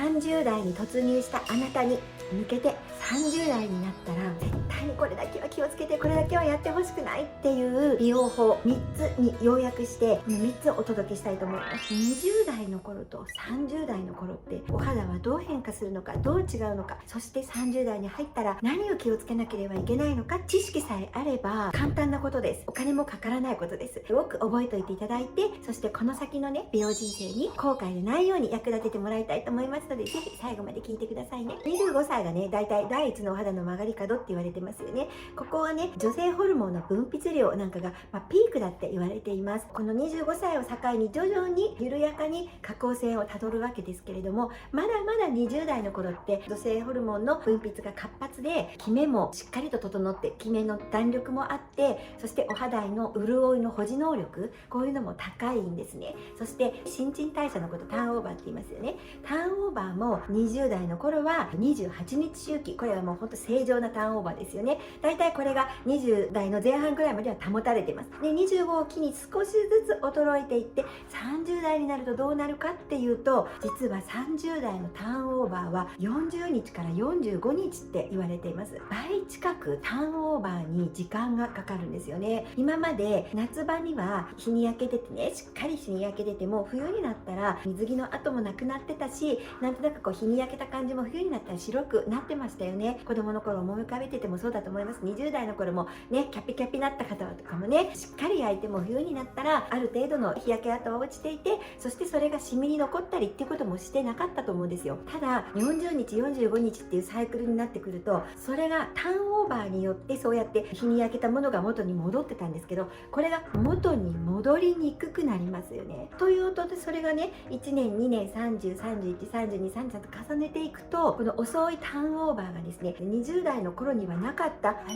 30代に突入したあなたに向けて、30代になったら絶対にこれだけは気をつけて、これだけはやってほしくないっていう美容法3つに要約して、この3つをお届けしたいと思います。20代の頃と30代の頃ってお肌はどう変化するのか、どう違うのか、そして30代に入ったら何を気をつけなければいけないのか、知識さえあれば簡単なことです。お金もかからないことです。よく覚えておいていただいて、そしてこの先のね美容人生に後悔でないように役立ててもらいたいと思いますので、ぜひ最後まで聞いてくださいね。25歳がね、だいたい第一のお肌の曲がり角って言われてますよね。ここはね、女性ホルモンの分泌量なんかが、ピークだって言われています。この25歳を境に徐々に緩やかに下降線をたどるわけですけれども、まだまだ20代の頃って女性ホルモンの分泌が活発で、キメもしっかりと整って、キメの弾力もあって、そしてお肌への潤いの保持能力、こういうのも高いんですね。そして新陳代謝のこと、ターンオーバーって言いますよね。ターンオーバーも20代の頃は28日周期、これはもうほんと正常なターンオーバーですよね。だいたいこれが20代の前半ぐらいまでは保たれてます。で、25を機に少しずつ衰えていって、30代になるとどうなるかっていうと、実は30代のターンオーバーは40日から45日って言われています。倍近くターンオーバーに時間がかかるんですよね。今まで夏場には日に焼けててね、しっかり日に焼けてても、冬になったら水着の跡もなくなってたし、なんとなくこう日に焼けた感じも冬になったら白くなってましたよね。子供の頃思い浮かべててもそうだと思います。20代の頃もね、キャピキャピなった方とかもね、しっかり焼いても冬になったらある程度の日焼け跡は落ちていて、そしてそれがシミに残ったりっていうこともしてなかったと思うんですよ。ただ40日45日っていうサイクルになってくると、それがターンオーバーによってそうやって日に焼けたものが元に戻ってたんですけど、これが元に戻りにくくなりますよね。というと、それがね、1年2年30、31、32、33と重ねていくと、この遅いターンオーバーがですね、20代の頃にはなかった、あれ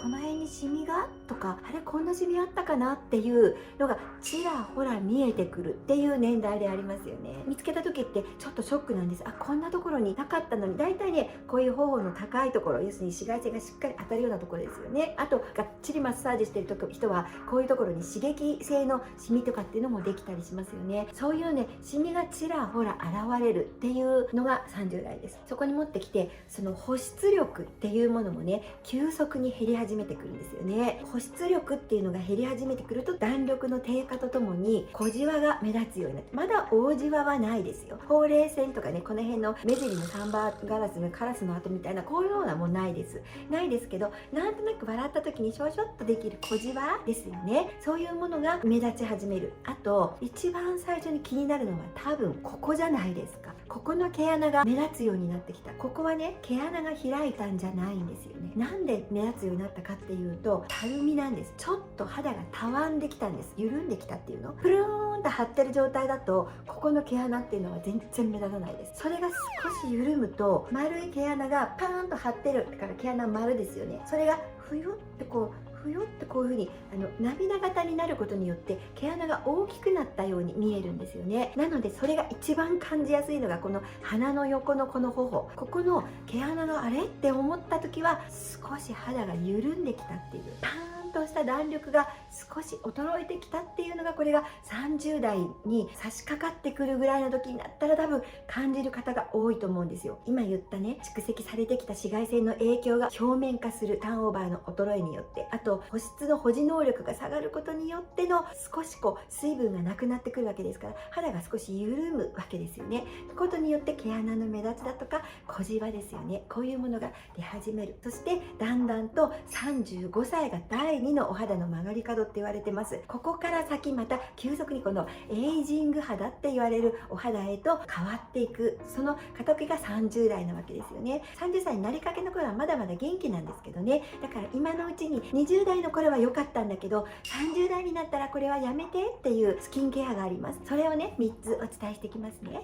この辺にシミがとか、あれこんなシミあったかなっていうのがちらほら見えてくるっていう年代でありますよね。見つけた時ってちょっとショックなんです。あ、こんなところになかったのに。大体ね、こういう頬の高いところ、要するに紫外線がしっかり当たるようなところですよね。あとがっちりマッサージしてる人はこういうところに刺激性のシミとかっていうのもできたりしますよね。そういうね、シミがちらほら現れるっていうのが30代です。そこに持ってきて、その保湿力っていうものもね、急速に減り始めてくるんですよね。保湿力っていうのが減り始めてくると、弾力の低下とともに小じわが目立つようになって、まだ大じわはないですよ。ほうれい線とかね、この辺の目尻のサンバガラスのカラスの跡みたいな、こういうようなもんないですけど、なんとなく笑った時にしょしょっとできる小じわですよね。そういうものが目立ち始める。あと一番最初に気になるのは多分ここじゃないですか。ここの毛穴が目立つようになってきた。ここはね、毛穴が開いたんじゃないんですよね。なんで目立つようになったかっていうと、たるみなんです。ちょっと肌がたわんできたんです。緩んできたっていうの。プルーンと張ってる状態だと、ここの毛穴っていうのは全然目立たないです。それが少し緩むと、丸い毛穴がパーンと張ってるから毛穴丸ですよね。それがふよってこうふよってこういう風に涙型になることによって毛穴が大きくなったように見えるんですよね。なのでそれが一番感じやすいのが、この鼻の横のこの頬、ここの毛穴があれって思った時は、少し肌が緩んできたっていう、パーンとした弾力が少し衰えてきたっていうのが、これが30代に差し掛かってくるぐらいの時になったら多分感じる方が多いと思うんですよ。今言ったね、蓄積されてきた紫外線の影響が表面化する、ターンオーバーの衰えによって、あと保湿の保持能力が下がることによっての少しこう水分がなくなってくるわけですから、肌が少し緩むわけですよね。ことによって毛穴の目立ちだとか小じわですよね、こういうものが出始める。そしてだんだんと35歳が第2のお肌の曲がり角って言われてます。ここから先また急速にこのエイジング肌って言われるお肌へと変わっていく、その過渡期が30代なわけですよね。30歳になりかけの頃はまだまだ元気なんですけどね。だから今のうちに20代の頃は良かったんだけど、30代になったらこれはやめてっていうスキンケアがあります。それをね、3つお伝えしていきますね。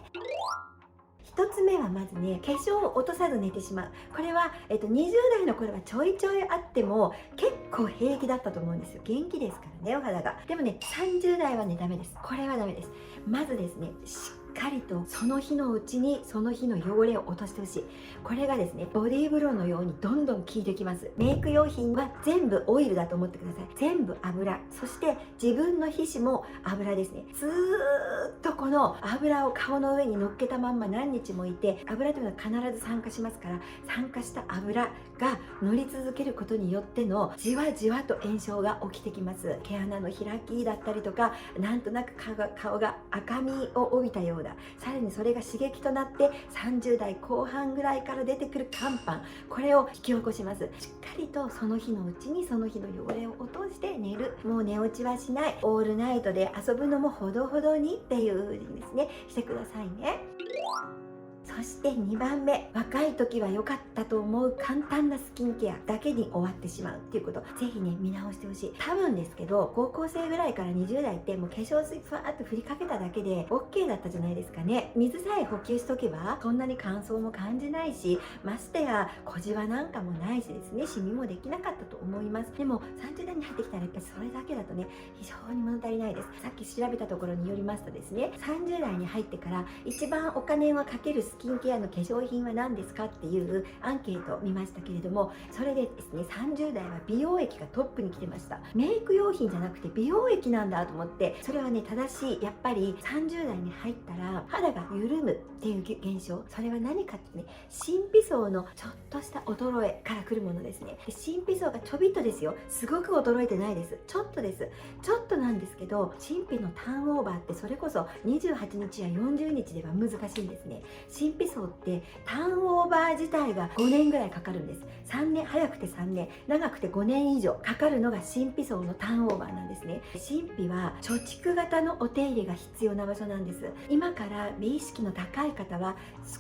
1つ目はまずね、化粧を落とさず寝てしまう。これは、20代の頃はちょいちょいあっても結構平気だったと思うんですよ。元気ですからね、お肌が。でもね、30代はね、ダメです。これはダメです。まずですね、しっかりとその日のうちにその日の汚れを落としてほしい。これがですね、ボディーブローのようにどんどん効いてきます。メイク用品は全部オイルだと思ってください。全部油、そして自分の皮脂も油ですね。ずーっとこの油を顔の上に乗っけたまんま何日もいて、油というのは必ず酸化しますから、酸化した油が乗り続けることによってのじわじわと炎症が起きてきます。毛穴の開きだったりとか、なんとなく顔が赤みを帯びたようだ、さらにそれが刺激となって30代後半ぐらいから出てくる肝斑、これを引き起こします。しっかりとその日のうちにその日の汚れを落として寝る。もう寝落ちはしない。オールナイトで遊ぶのもほどほどにっていう風にですね、してくださいね。そして2番目、若い時は良かったと思う簡単なスキンケアだけに終わってしまうっていうこと、ぜひね見直してほしい。多分ですけど、高校生ぐらいから20代ってもう化粧水ふわーっと振りかけただけで OK だったじゃないですかね。水さえ補給しとけばそんなに乾燥も感じないし、ましてや小じわなんかもないしですね、シミもできなかったと思います。でも30代に入ってきたらやっぱりそれだけだとね、非常に物足りないです。さっき調べたところによりますとですね、30代に入ってから一番お金をかけるスキンケアの化粧品は何ですかっていうアンケートを見ましたけれども、それでですね、30代は美容液がトップに来てました。メイク用品じゃなくて美容液なんだと思って、それはね正しい。やっぱり30代に入ったら肌が緩むっていう現象、それは何かってね、真皮層のちょっとした衰えから来るものですね。で、真皮層がちょびっとですよ、すごく衰えてないです。ちょっとです。ちょっとなんですけど、真皮のターンオーバーってそれこそ28日や40日では難しいんですね。真皮層ってターンオーバー自体が5年ぐらいかかるんです。3年、早くて3年、長くて5年以上かかるのが真皮層のターンオーバーなんですね。真皮は貯蓄型のお手入れが必要な場所なんです。今から美意識の高い方は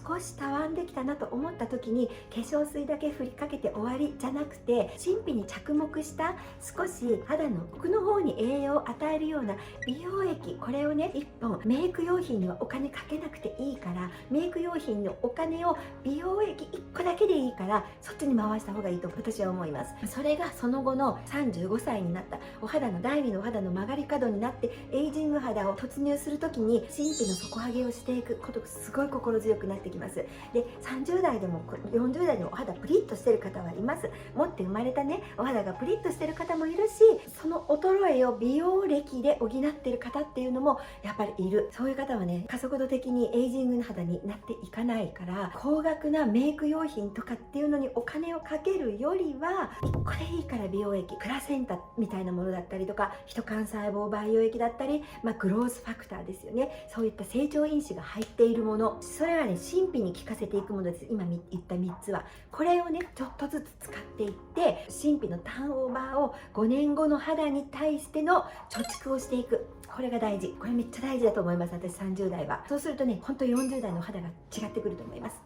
少したわんできたなと思った時に化粧水だけ振りかけて終わりじゃなくて、真皮に着目した少し肌の奥の方に栄養を与えるような美容液、これをね1本、メイク用品にはお金かけなくていいから、メイク用品のお金を美容液1個だけでいいからそっちに回した方がいいと私は思います。それがその後の35歳になったお肌の第二のお肌の曲がり角になってエイジング肌を突入する時に真皮の底上げをしていくことがすごい心強くなってきます。で、30代でも40代のお肌プリッとしてる方はいます。持って生まれたねお肌がプリッとしてる方もいるし、その衰えを美容歴で補ってる方っていうのもやっぱりいる。そういう方はね、加速度的にエイジングの肌になっていかないから、高額なメイク用品とかっていうのにお金をかけるよりは1個でいいから美容液、プラセンタみたいなものだったりとか、ヒト幹細胞培養液だったり、グロースファクターですよね、そういった成長因子が入っているもの、それはね真皮に効かせていくものです。今言った3つはこれをねちょっとずつ使っていって、真皮のターンオーバーを5年後の肌に対しての貯蓄をしていく。これが大事。これめっちゃ大事だと思います。私30代はそうするとね、本当40代の肌が違ってくると思います。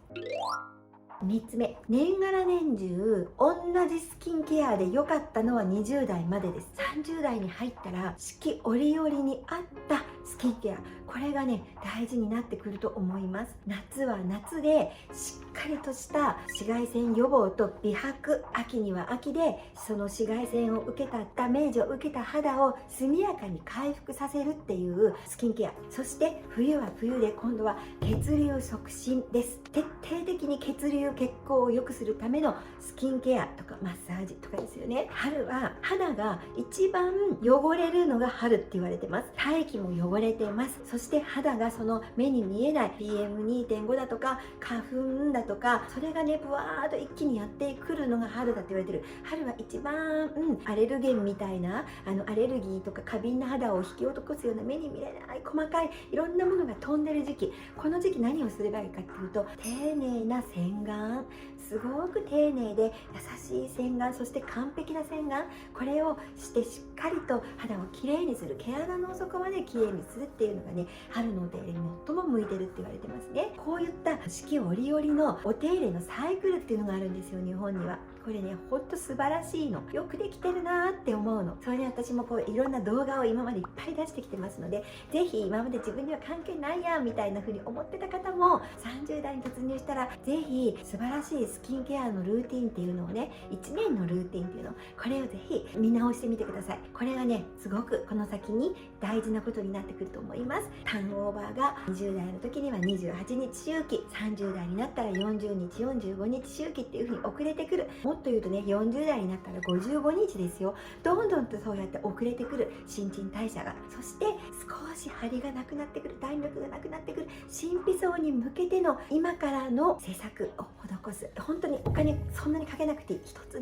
3つ目、年がら年中同じスキンケアで良かったのは20代までです。30代に入ったら四季折々に合ったスキンケア、これがね大事になってくると思います。夏は夏でしっかりとした紫外線予防と美白、秋には秋でその紫外線を受けたダメージを受けた肌を速やかに回復させるっていうスキンケア、そして冬は冬で今度は血流促進です。徹底的に血流血行を良くするためのスキンケアとかマッサージとかですよね。春は肌が一番汚れるのが春って言われてます。大気も汚れています。そして肌がその目に見えない PM2.5 だとか花粉だとか、それがねブワーッと一気にやってくるのが春だって言われてる。春は一番、アレルゲンみたいなアレルギーとか過敏な肌を引き落とすような目に見えない細かいいろんなものが飛んでる時期、この時期何をすればいいかっていうと、丁寧な洗顔、すごく丁寧で優しい洗顔、そして完璧な洗顔、これをしてしっかりと肌をきれいにする、毛穴の底まできれいにするっていうのがね、春のお手入れに最も向いてるって言われてますね。こういった四季折々ののお手入れのサイクルっていうのがあるんですよ、日本には。これね、ほんと素晴らしいの。よくできてるなーって思うの。それで私もいろんな動画を今までいっぱい出してきてますので、ぜひ今まで自分には関係ないやんみたいな風に思ってた方も、30代に突入したらぜひ素晴らしいスキンケアのルーティンっていうのをね、1年のルーティンっていうの、これをぜひ見直してみてください。これがね、すごくこの先に大事なことになってくると思います。ターンオーバーが20代の時には28日周期、30代になったら40日45日周期っていう風に遅れてくる。もっと言うとね、40代になったら55日ですよ。どんどんとそうやって遅れてくる新陳代謝が、そして少し張りがなくなってくる、弾力がなくなってくる新皮層に向けての今からの施策を施す。本当にお金そんなにかけなくていい、一つ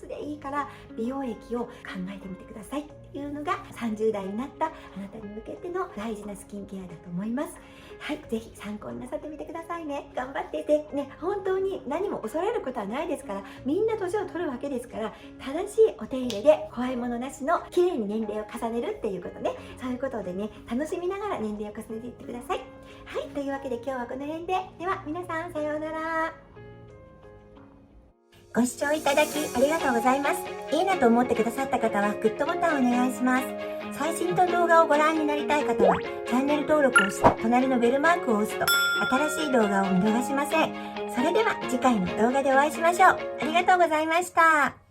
でいいから美容液を考えてみてくださいっていうのが30代になったあなたに向けての大事なスキンケアだと思います。はい、ぜひ参考になさってみてくださいね。頑張っててね、本当に何も恐れることはないですから、みんな年を取るわけですから、正しいお手入れで怖いものなしの綺麗に年齢を重ねるっていうことね、そういうことでね、楽しみながら年齢を重ねていってください。はい、というわけで今日はこの辺で、では皆さんさようなら。ご視聴いただきありがとうございます。いいなと思ってくださった方はグッドボタンをお願いします。最新の動画をご覧になりたい方はチャンネル登録をして隣のベルマークを押すと新しい動画を見逃しません。それでは次回の動画でお会いしましょう。ありがとうございました。